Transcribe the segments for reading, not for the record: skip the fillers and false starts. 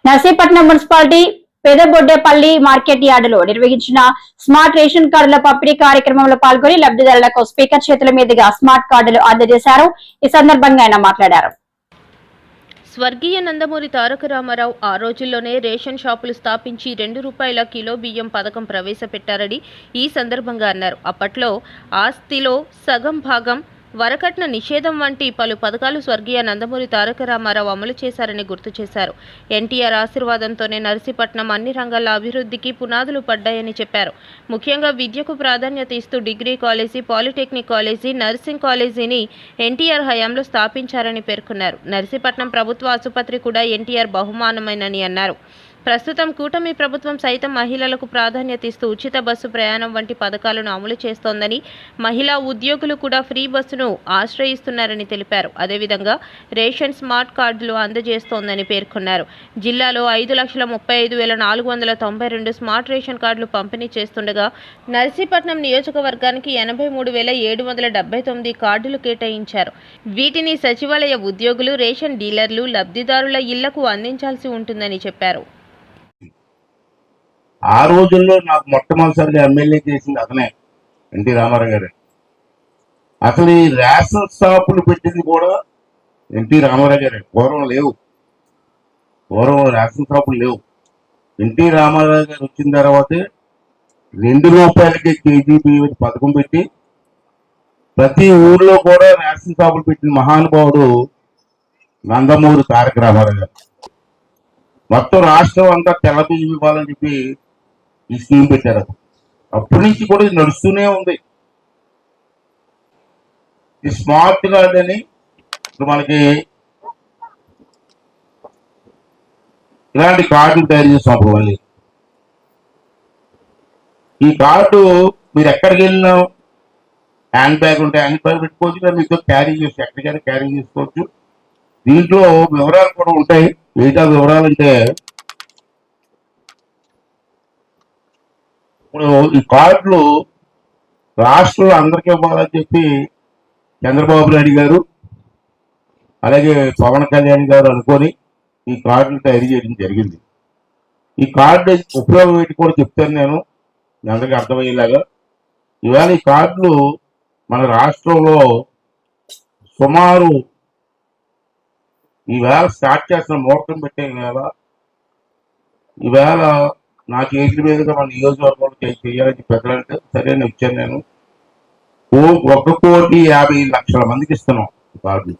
Narsipatnam municipality Pedaboddepalli market యార్డులో నిర్వహించిన smart ration కార్డుల పంపిణీ కార్యక్రమంలో పాల్గొని లబ్ధిదారులకు స్పీకర్ చేతుల మీదుగా స్మార్ట్ కార్డులు అందజేశారు. ఈ సందర్భంగా ఆయన మాట్లాడారు. స్వర్గీయ నందమూరి తారక రామారావు ఆ రోజుల్లోనే రేషన్ షాపులు స్థాపించి ₹2 కిలో బియ్యం పథకం ప్రవేశపెట్టారని ఈ సందర్భంగా అన్నారు. అప్పట్లో ఆస్తిలో సగం భాగం వరకట్న నిషేధం వంటి పలు పథకాలు స్వర్గీయ నందమూరి తారక రామారావు అమలు చేశారని గుర్తు చేశారు. ఎన్టీఆర్ ఆశీర్వాదంతోనే నర్సీపట్నం అన్ని రంగాల అభివృద్ధికి పునాదులు పడ్డాయని చెప్పారు. ముఖ్యంగా విద్యకు ప్రాధాన్యత ఇస్తూ degree college, polytechnic college, nursing కాలేజీని ఎన్టీఆర్ హయాంలో స్థాపించారని పేర్కొన్నారు. నర్సీపట్నం ప్రభుత్వ ఆసుపత్రి కూడా ఎన్టీఆర్ బహుమానమేనని అన్నారు. ప్రస్తుతం కూటమి ప్రభుత్వం సైతం మహిళలకు ప్రాధాన్యత ఇస్తూ ఉచిత బస్సు ప్రయాణం వంటి పథకాలను అమలు చేస్తోందని, మహిళా ఉద్యోగులు కూడా ఫ్రీ బస్సును ఆశ్రయిస్తున్నారని తెలిపారు. అదేవిధంగా రేషన్ స్మార్ట్ కార్డులు అందజేస్తోందని పేర్కొన్నారు. జిల్లాలో 5,35,492 స్మార్ట్ రేషన్ కార్డులు పంపిణీ చేస్తుండగా నర్సీపట్నం నియోజకవర్గానికి 83,779 కార్డులు కేటాయించారు. వీటిని సచివాలయ ఉద్యోగులు, రేషన్ డీలర్లు, లబ్ధిదారుల ఇళ్లకు అందించాల్సి ఉంటుందని చెప్పారు. ఆ రోజుల్లో నాకు మొట్టమొదటిసారిగా ఎమ్మెల్యే చేసింది అతనే, ఎన్టీ రామారావు గారు. అసలు ఈ రేషన్ షాపులు పెట్టింది కూడా ఎన్టీ రామారావు గారే. పూర్వం రేషన్ షాపులు లేవు. ఎన్టీ రామారావు గారు వచ్చిన తర్వాతే ₹2 కేజీ బియ్యం పథకం పెట్టి ప్రతి ఊర్లో కూడా రేషన్ షాపులు పెట్టిన మహానుభావుడు నందమూరి తారక రామారావు గారు. మొత్తం రాష్ట్రం అంతా తెల్ల బియ్యం ఇవ్వాలని చెప్పి ఈ స్కీమ్ పెట్టారు. అప్పటి నుంచి కూడా ఇది నడుస్తూనే ఉంది. ఈ స్మార్ట్ కార్డ్ అని ఇప్పుడు మనకి ఇలాంటి కార్డులు తయారు చేస్తాం. మళ్ళీ ఈ కార్డు మీరు ఎక్కడికి వెళ్ళినా హ్యాండ్ బ్యాగ్ ఉంటే హ్యాండ్ బ్యాగ్ పెట్టుకోవచ్చు, లేదా మీతో క్యారీ చేసి ఎక్కడికైనా క్యారీ చేసుకోవచ్చు. దీంట్లో వివరాలు కూడా ఉంటాయి. మిగతా వివరాలు అంటే ఇప్పుడు ఈ కార్డులు రాష్ట్రంలో అందరికీ ఇవ్వాలని చెప్పి చంద్రబాబు నాయుడు గారు అలాగే పవన్ కళ్యాణ్ గారు అనుకొని ఈ కార్డులు తయారు చేయడం జరిగింది. ఈ కార్డు ఉపయోగం ఏంటి కూడా చెప్తాను నేను అందరికీ అర్థమయ్యేలాగా. ఇవాళ ఈ కార్డులు మన రాష్ట్రంలో సుమారు ఈవేళ స్టార్ట్ చేస్తున్న ముహూర్తం పెట్టే ఈవేళ నా చేతుల మీదుగా మన నియోజకవర్గంలో చేయాలని పెద్దలంటే సరే అని ఇచ్చాను నేను. 1,50,00,000 మందికి ఇస్తున్నాం ఈ కార్డు.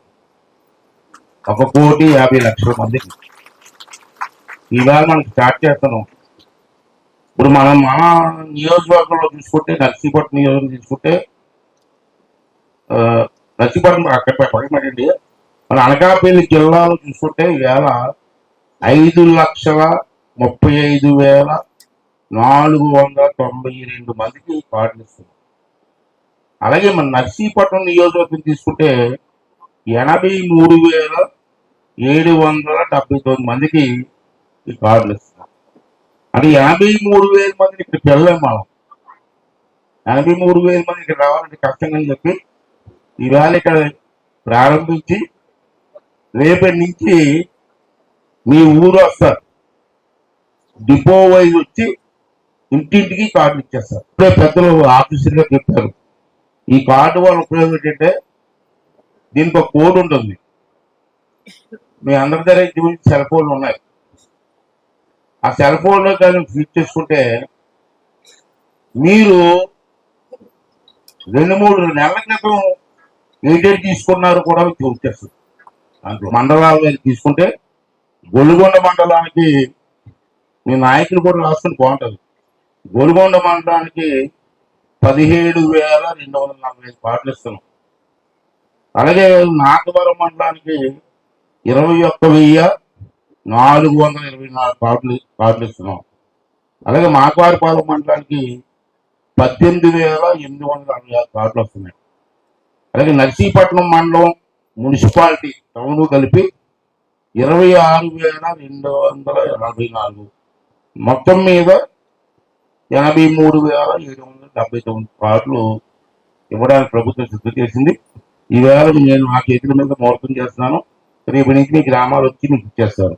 1,50,00,000 మందికి ఈవేళ మనం స్టార్ట్ చేస్తున్నాం. ఇప్పుడు మన నియోజకవర్గంలో చూసుకుంటే, నర్సీపట్నం నియోజకవర్గం తీసుకుంటే, నర్సీపట్నం అక్కడ పక్కమండి, మన అనకాపల్లి జిల్లాలో చూసుకుంటే ఈవేళ 5,35,492 మందికి కార్డులు ఇస్తున్నాం. అలాగే మన నర్సీపట్నం నియోజకవర్గం తీసుకుంటే 83,779 మందికి ఈ కార్డులు ఇస్తున్నాం. అంటే 83,000 మందిని ఇక్కడ పిల్లలేం మనం. 83,000 మంది ఇక్కడ రావాలంటే కష్టంగా అని చెప్పి ఈవేళ ఇక్కడ ప్రారంభించి రేపటి నుంచి మీ ఊరు వస్తారు, డిపో వైజ్ వచ్చి ఇంటింటికి కార్డులు ఇచ్చేస్తారు. ఇప్పుడే పెద్దలు ఆఫీసర్గా చెప్పారు. ఈ కార్డు వల్ల ఉపయోగం ఏంటంటే దీనికి ఒక కోడ్ ఉంటుంది. మీ అందరి దగ్గర ఇంటి సెల్ ఫోన్లు ఉన్నాయి. ఆ సెల్ ఫోన్లో కానీ ఫిట్ చేసుకుంటే మీరు 2-3 నెలల క్రితం ఏంటంటే తీసుకున్నారు కూడా మీకు వచ్చేస్తుంది. దాంట్లో మండలాలు తీసుకుంటే గొలుగొండ మండలానికి మీ నాయకులు కూడా రాసుకుని బాగుంటుంది. గొలుగొండ మండలానికి 17,245 కార్డులు ఇస్తున్నాం. అలాగే నాగవరం మండలానికి 21,424 కార్డులు ఇస్తున్నాం. అలాగే మాకవారిపాలెం మండలానికి 18,866 కార్డులు వస్తున్నాయి. అలాగే నర్సీపట్నం మండలం మున్సిపాలిటీ టౌన్ కలిపి 26,284, మొత్తం మీద 83,779 కార్డులు ఇవ్వడానికి ప్రభుత్వం సిద్ధం చేసింది. ఈవేళ నేను నా చేతుల మీద ముహూర్తం చేస్తున్నాను. రేపు నుంచి మీ గ్రామాలు వచ్చి మీకు ఇచ్చేస్తారు.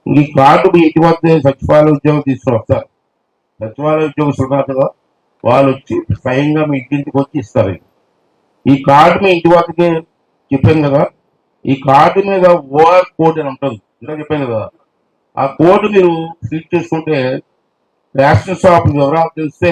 ఈ కార్డు మీ ఇంటి వద్ద సచివాలయ ఉద్యోగం తీసుకుని వస్తారు. సచివాలయ ఉద్యోగస్తులు ఉన్నారు కదా, వాళ్ళు వచ్చి స్వయంగా మీ ఇంటికి వచ్చి ఇస్తారు. ఈ కార్డు మీ ఇంటి వద్దకే చెప్పాను కదా, ఈ కార్డు మీద ఓఆర్ కోడ్ అని ఉంటుంది, ఇలా చెప్పాను కదా, ఆ కోడ్ మీరు ఫిల్ చేసుకుంటే రేషన్ షాప్ వివరాలు తెలిస్తే